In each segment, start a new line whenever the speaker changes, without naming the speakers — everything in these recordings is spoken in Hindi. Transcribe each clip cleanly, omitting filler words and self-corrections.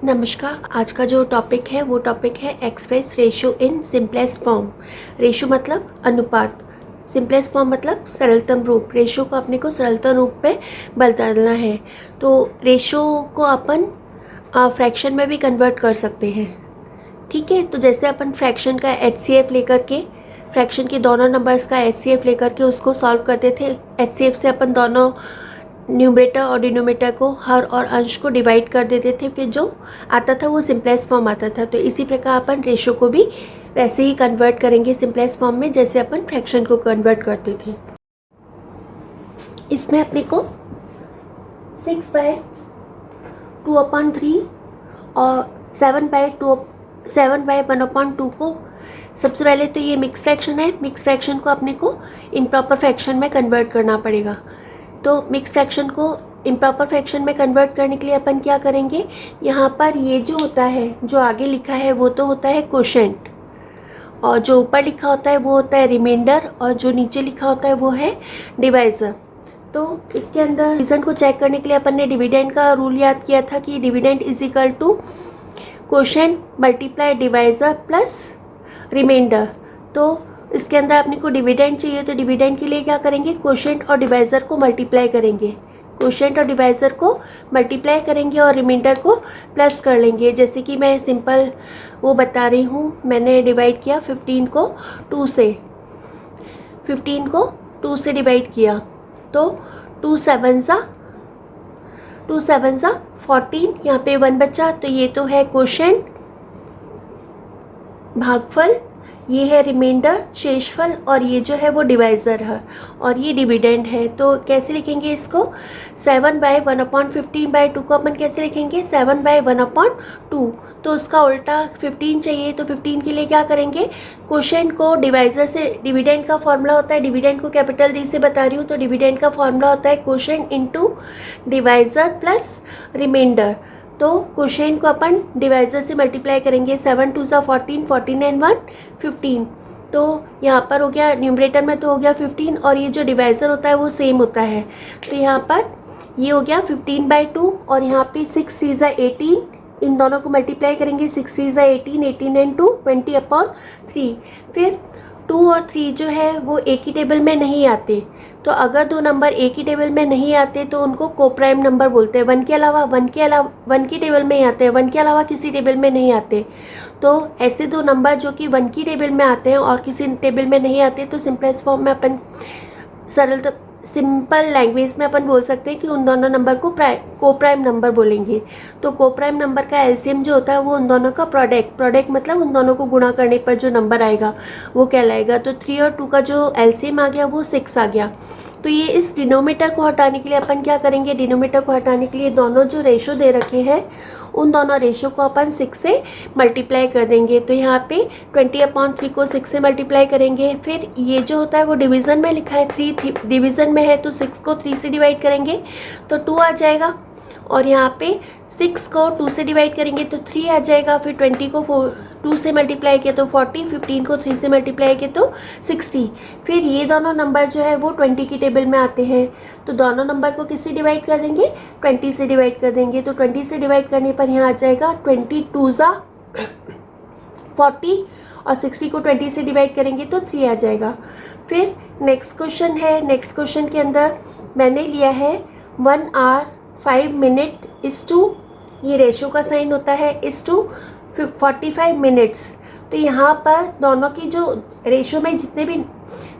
नमस्कार। आज का जो टॉपिक है वो टॉपिक है express ratio in simplest form. Ratio मतलब अनुपात, सिंपलेस्ट फॉर्म मतलब सरलतम रूप। रेशो को अपने को सरलतम रूप में बदलना है तो रेशो को अपन फ्रैक्शन में भी कन्वर्ट कर सकते हैं। ठीक है, तो जैसे अपन फ्रैक्शन का HCF लेकर के, फ्रैक्शन के दोनों नंबर्स का HCF लेकर के उसको सॉल्व करते थे। HCF से अपन दोनों न्यूमरेटर और डिनोमिनेटर को, हर और अंश को डिवाइड कर देते थे, फिर जो आता था वो सिंपलेस्ट फॉर्म आता था। तो इसी प्रकार अपन रेशो को भी वैसे ही कन्वर्ट करेंगे सिंपलेस्ट फॉर्म में, जैसे अपन फ्रैक्शन को कन्वर्ट करते थे। इसमें अपने को 6/2/3 और 7/1/2 को, सबसे पहले तो ये मिक्स फ्रैक्शन है। मिक्स फ्रैक्शन को अपने को इम्प्रॉपर फ्रैक्शन में कन्वर्ट करना पड़ेगा। तो मिक्स फ्रैक्शन को इम्प्रॉपर फ्रैक्शन में कन्वर्ट करने के लिए अपन क्या करेंगे, यहाँ पर ये जो होता है, जो आगे लिखा है वो तो होता है कोशेंट, और जो ऊपर लिखा होता है वो होता है रिमाइंडर, और जो नीचे लिखा होता है वो है डिवाइज़र। तो इसके अंदर डिवीज़न को चेक करने के लिए अपन ने डिविडेंड का रूल याद किया था कि dividend is equal to quotient multiply divisor plus remainder. तो इसके अंदर अपने को डिविडेंड चाहिए, तो डिविडेंड के लिए क्या करेंगे, कोशेंट और डिवाइज़र को मल्टीप्लाई करेंगे। कोशेंट और डिवाइज़र को मल्टीप्लाई करेंगे और रिमाइंडर को प्लस कर लेंगे। जैसे कि मैं सिंपल वो बता रही हूँ, मैंने डिवाइड किया 15 को 2 से, 15 को 2 से डिवाइड किया तो 2 7 सा 14, यहाँ पे 1 बचा, तो ये तो है कोशेंट भागफल, ये है रिमाइंडर शेषफल, और ये जो है वो डिवाइज़र है, और ये डिविडेंड है। तो कैसे लिखेंगे इसको, 7/1/15/2 को अपन कैसे लिखेंगे, 7/1/2। तो उसका उल्टा 15 चाहिए, तो 15 के लिए क्या करेंगे, कोशेंट को डिवाइज़र से, डिविडेंड का फॉर्मूला होता है, डिविडेंड को कैपिटल डी से बता रही हूँ, तो डिविडेंड का फॉर्मूला होता है quotient into divisor plus remainder. तो कोशेंट को अपन डिवाइज़र से मल्टीप्लाई करेंगे, 7 2 14, 14 and 1 15। तो यहाँ पर हो गया, न्यूमरेटर में तो हो गया 15, और ये जो डिवाइज़र होता है वो सेम होता है। तो यहाँ पर ये हो गया 15/2, और यहाँ पे 6 3 18, इन दोनों को मल्टीप्लाई करेंगे, 6 3 18, 18 and 2 20/3। फिर 2 और 3 जो है वो एक ही टेबल में नहीं आते, तो अगर दो नंबर एक ही टेबल में नहीं आते तो उनको कोप्राइम नंबर बोलते हैं। 1 के अलावा 1 की टेबल में ही आते हैं, 1 के अलावा किसी टेबल में नहीं आते। तो ऐसे दो नंबर जो कि 1 की टेबल में आते हैं और किसी टेबल में नहीं आते, तो सिंपलेस्ट फॉर्म में अपन सिंपल लैंग्वेज में अपन बोल सकते हैं कि उन दोनों नंबर को कोप्राइम नंबर बोलेंगे। तो कोप्राइम नंबर का एलसीएम जो होता है वो उन दोनों का प्रोडक्ट मतलब उन दोनों को गुणा करने पर जो नंबर आएगा वो कहलाएगा। तो 3 और 2 का जो एलसीएम आ गया वो 6 आ गया। तो ये इस डिनोमिनेटर को हटाने के लिए अपन क्या करेंगे, डिनोमिनेटर को हटाने के लिए दोनों जो रेशो दे रखे हैं उन दोनों रेशो को अपन 6 से मल्टीप्लाई कर देंगे। तो यहाँ पे 20/3 को 6 से मल्टीप्लाई करेंगे। फिर ये जो होता है वो डिवीज़न में लिखा है, 3 डिवीज़न में है, तो 6 को 3 से डिवाइड करेंगे तो 2 आ जाएगा, और यहाँ पे 6 को 2 से डिवाइड करेंगे तो 3 आ जाएगा। फिर 20 को 2 से मल्टीप्लाई किया तो 40, 15 को 3 से मल्टीप्लाई किया तो 60। फिर ये दोनों नंबर जो है वो 20 की टेबल में आते हैं, तो दोनों नंबर को किससे डिवाइड कर देंगे, 20 से डिवाइड कर देंगे। तो 20 से डिवाइड करने पर यहाँ आ जाएगा 22 40, और 60 को 20 से डिवाइड करेंगे तो 3 आ जाएगा। फिर नेक्स्ट क्वेश्चन है, नेक्स्ट क्वेश्चन के अंदर मैंने लिया है 1 hour 5 minute इस टू, ये रेशो का साइन होता है, इस टू 45 minutes। तो यहाँ पर दोनों की जो रेशो में, जितने भी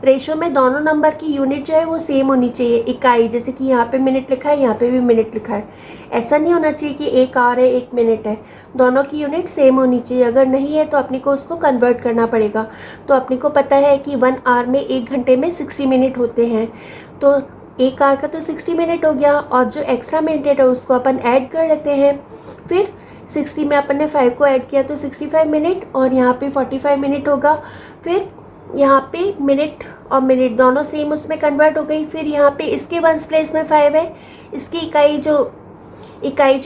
रेशो में दोनों नंबर की यूनिट जो है वो सेम होनी चाहिए, इकाई। जैसे कि यहाँ पे मिनट लिखा है, यहाँ पे भी मिनट लिखा है, ऐसा नहीं होना चाहिए कि 1 आवर है 1 मिनट है, दोनों की यूनिट सेम होनी चाहिए। अगर नहीं है तो अपने को उसको कन्वर्ट करना पड़ेगा। तो अपने को पता है कि 1 आवर में 1 घंटे में 60 मिनट होते हैं, तो 1 आवर का तो 60 मिनट हो गया, और जो एक्स्ट्रा मिनट है उसको अपन ऐड कर लेते हैं। फिर 60 में अपन ने 5 को ऐड किया तो 65 मिनट, और यहाँ पे 45 मिनट होगा। फिर यहाँ पे मिनट और मिनट दोनों सेम उसमें कन्वर्ट हो गई। फिर यहाँ पे इसके वंस प्लेस में 5 है, इसकी इकाई जो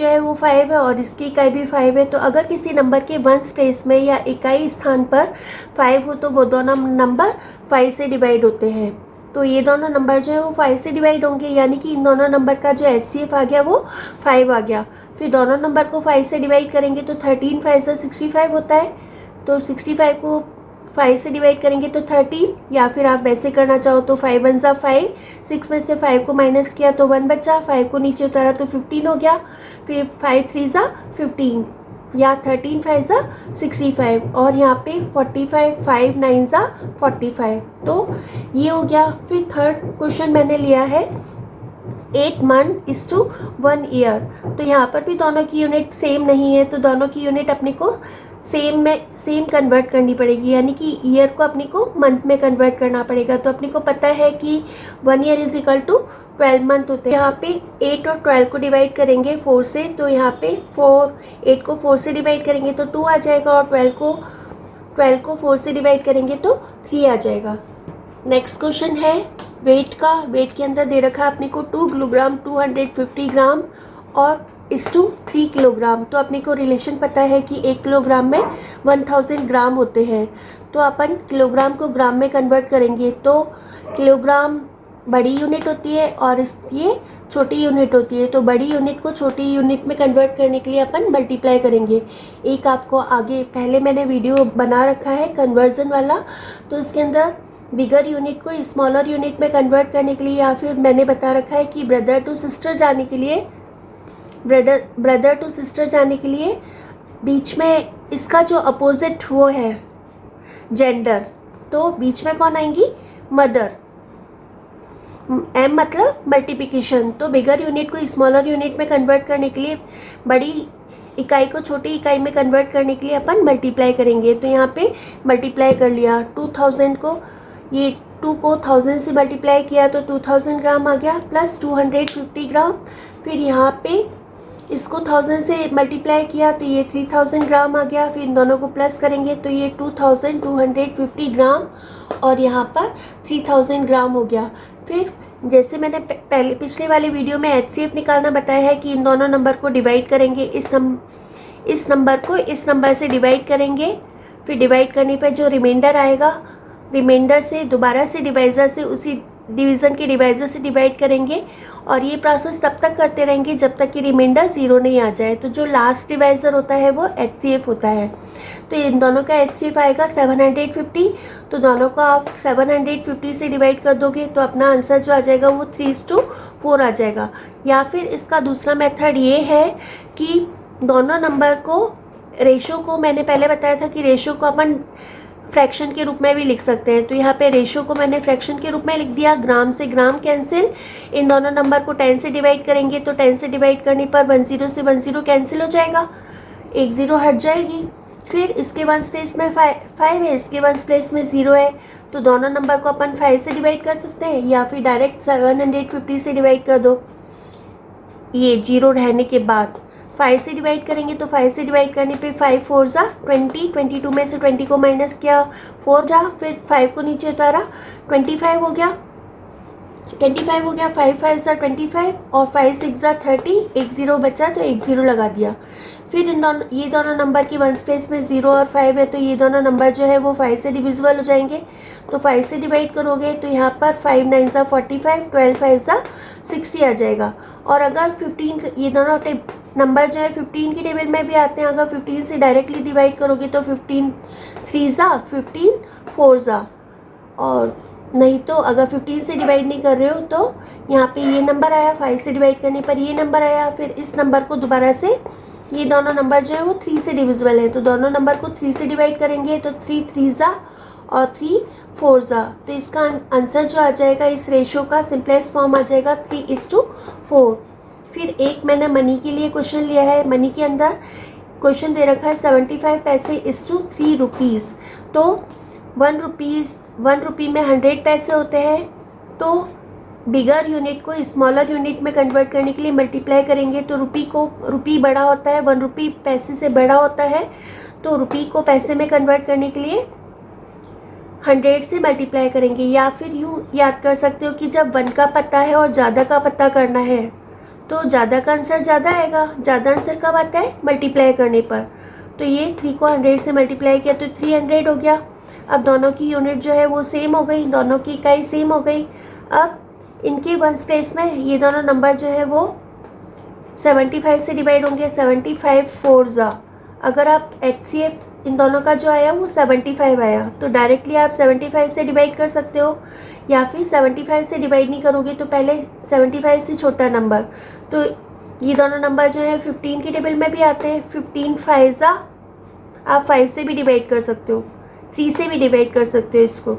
है वो 5 है, और इसकी इकाई भी 5 है। तो अगर किसी नंबर के वंस प्लेस में या इकाई स्थान पर 5 हो तो वो दोनों नंबर 5 से डिवाइड होते हैं। तो ये दोनों नंबर जो है वो 5 से डिवाइड होंगे, यानी कि इन दोनों नंबर का जो HCF आ गया वो 5 आ गया। फिर दोनों नंबर को 5 से डिवाइड करेंगे तो 13 5 से 65 होता है, तो 65 को 5 से डिवाइड करेंगे तो 13, या फिर आप वैसे करना चाहो तो 5 1 ज़ा 5, 6 में से 5 को माइनस किया तो 1 बचा, 5 को नीचे उतारा तो 15 हो गया, फिर 5 3 ज़ा 15 या 13 5 ज़ा 65, और यहाँ पे 45 5 9 ज़ा 45, तो ये हो गया। फिर थर्ड क्वेश्चन मैंने लिया है 8 मंथ इज टू 1 ईयर, तो यहाँ पर भी दोनों की यूनिट सेम नहीं है, तो दोनों की यूनिट अपने को सेम कन्वर्ट करनी पड़ेगी, यानी कि ईयर को अपने को मंथ में कन्वर्ट करना पड़ेगा। तो अपने को पता है कि 1 year is equal to 12 month होते हैं। यहाँ पे 8 और 12 को डिवाइड करेंगे 4 से, तो यहाँ पे 8 को 4 से डिवाइड करेंगे तो 2 आ जाएगा, और 12 को 4 से डिवाइड करेंगे तो 3 आ जाएगा। नेक्स्ट क्वेश्चन है वेट का। वेट के अंदर दे रखा है अपने को 2 किलोग्राम 250 ग्राम और इस टू 3 किलोग्राम। तो अपने को रिलेशन पता है कि 1 किलोग्राम में 1000 ग्राम होते हैं, तो अपन किलोग्राम को ग्राम में कन्वर्ट करेंगे, तो किलोग्राम बड़ी यूनिट होती है और ये छोटी यूनिट होती है, तो बड़ी यूनिट को छोटी यूनिट में कन्वर्ट करने के लिए अपन मल्टीप्लाई करेंगे। एक आपको आगे पहले मैंने वीडियो बना रखा है कन्वर्जन वाला, तो इसके अंदर बिगर यूनिट को स्मॉलर यूनिट में कन्वर्ट करने के लिए, या फिर मैंने बता रखा है कि ब्रदर टू सिस्टर जाने के लिए बीच में इसका जो अपोजिट वो है जेंडर, तो बीच में कौन आएंगी? मदर। एम मतलब मल्टीप्लिकेशन, तो बिगर यूनिट को स्मॉलर यूनिट में कन्वर्ट करने के लिए, बड़ी इकाई को छोटी इकाई में कन्वर्ट करने के लिए अपन मल्टीप्लाई करेंगे। तो यहाँ पे मल्टीप्लाई कर लिया 2000 को, ये 2 को 1000 से मल्टीप्लाई किया तो 2000 ग्राम आ गया, प्लस 250 ग्राम। फिर यहाँ पे इसको 1000 से मल्टीप्लाई किया तो ये 3000 ग्राम आ गया, फिर इन दोनों को प्लस करेंगे तो ये 2250 ग्राम, और यहाँ पर 3000 ग्राम हो गया। फिर जैसे मैंने पिछले वाले वीडियो में HCF निकालना बताया है कि इन दोनों नंबर को डिवाइड करेंगे, इस नंबर को इस नंबर से डिवाइड करेंगे, फिर डिवाइड करने पर जो रिमाइंडर आएगा, रिमाइंडर से दोबारा से डिवाइज़र से उसी डिवीज़न के डिवाइज़र से डिवाइड करेंगे, और ये प्रोसेस तब तक करते रहेंगे जब तक कि रिमाइंडर 0 नहीं आ जाए। तो जो लास्ट डिवाइज़र होता है वो HCF होता है। तो इन दोनों का HCF आएगा 750, तो दोनों को आप 750 से डिवाइड कर दोगे तो अपना आंसर जो आ जाएगा वो 3:4 आ जाएगा। या फिर इसका दूसरा मेथड ये है कि दोनों नंबर को, रेशो को मैंने पहले बताया था कि रेशो को अपन फ्रैक्शन के रूप में भी लिख सकते हैं, तो यहाँ पे रेशो को मैंने फ्रैक्शन के रूप में लिख दिया। ग्राम से ग्राम कैंसिल, इन दोनों नंबर को 10 से डिवाइड करेंगे तो 10 से डिवाइड करने पर 10 से 10 कैंसिल हो जाएगा, 1 0 हट जाएगी। फिर इसके 1 प्लेस में 5 है, इसके 1 प्लेस में 0 है, तो दोनों नंबर को अपन 5 से डिवाइड कर सकते हैं, या फिर डायरेक्ट 750 से डिवाइड कर दो। ये 0 रहने के बाद 5 से डिवाइड करेंगे तो 5 से डिवाइड करने पे 5 4 ज़ा 20, 22 में से 20 को माइनस किया 4 जा, फिर 5 को नीचे उतारा 25 हो गया, 5 5 ज़ा 25 और 5 6 ज़ा 30, 1 0 बचा तो 1 0 लगा दिया। फिर ये दोनों नंबर की 1 प्लेस में 0 और 5 है, तो ये दोनों नंबर जो है वो 5 से डिविजिबल हो जाएंगे, तो 5 से डिवाइड करोगे तो यहाँ पर 5 9 ज़ा 45, 12 5 ज़ा 60 आ जाएगा। और अगर 15, ये दोनों नंबर जो है 15 की टेबल में भी आते हैं, अगर 15 से डायरेक्टली डिवाइड करोगे तो 15 3 ज़ा 15 4 ज़ा, और नहीं तो अगर 15 से डिवाइड नहीं कर रहे हो तो यहाँ पे ये नंबर आया, 5 से डिवाइड करने पर ये नंबर आया, फिर इस नंबर को दोबारा से, ये दोनों नंबर जो है वो 3 से डिविजिबल है, तो दोनों नंबर को 3 से डिवाइड करेंगे तो 3 3 ज़ा और 3 4 ज़ा, तो इसका आंसर जो आ जाएगा इस रेशो का सिंपलेस्ट फॉर्म आ जाएगा 3:4। फिर एक मैंने मनी के लिए क्वेश्चन लिया है। मनी के अंदर क्वेश्चन दे रखा है 75 पैसे इस टू 3 रुपीज़, तो 1 रुपी में 100 पैसे होते हैं, तो बिगर यूनिट को स्मॉलर यूनिट में कन्वर्ट करने के लिए मल्टीप्लाई करेंगे, तो रुपी बड़ा होता है, 1 रुपी पैसे से बड़ा होता है, तो रुपी को पैसे में कन्वर्ट करने के लिए 100 से मल्टीप्लाई करेंगे। या फिर यूँ याद कर सकते हो कि जब 1 का पता है और ज़्यादा का पता करना है तो ज़्यादा का आंसर ज़्यादा आएगा, ज़्यादा आंसर कब आता है? मल्टीप्लाई करने पर। तो ये 3 को 100 से मल्टीप्लाई किया तो 300 हो गया। अब दोनों की यूनिट जो है वो सेम हो गई, दोनों की इकाई सेम हो गई। अब इनके 1 प्लेस में ये दोनों नंबर जो है वो 75 से डिवाइड होंगे, 75 4 ज़ा, अगर आप HCF इन दोनों का जो आया वो 75 आया तो डायरेक्टली आप 75 से डिवाइड कर सकते हो, या फिर 75 से डिवाइड नहीं करोगे तो पहले 75 से छोटा नंबर, तो ये दोनों नंबर जो है 15 की टेबल में भी आते हैं। 15 5 ज़ा, आप 5 से भी डिवाइड कर सकते हो, 3 से भी डिवाइड कर सकते हो इसको।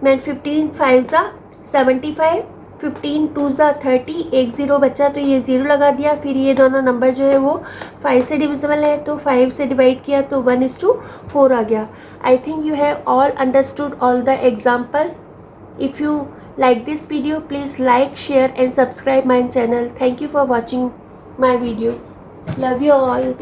मैं 15 5 ज़ा 75, 15 2 ज़ा 30, एक ज़ीरो बचा तो ये ज़ीरो लगा दिया। फिर ये दोनों नंबर जो है वो 5 से डिविजिबल है तो 5 से डिवाइड किया तो 1:4 आ गया। I think you have all understood all the example. If you like this video, please like, share and subscribe my channel. Thank you for watching my video. Love you all.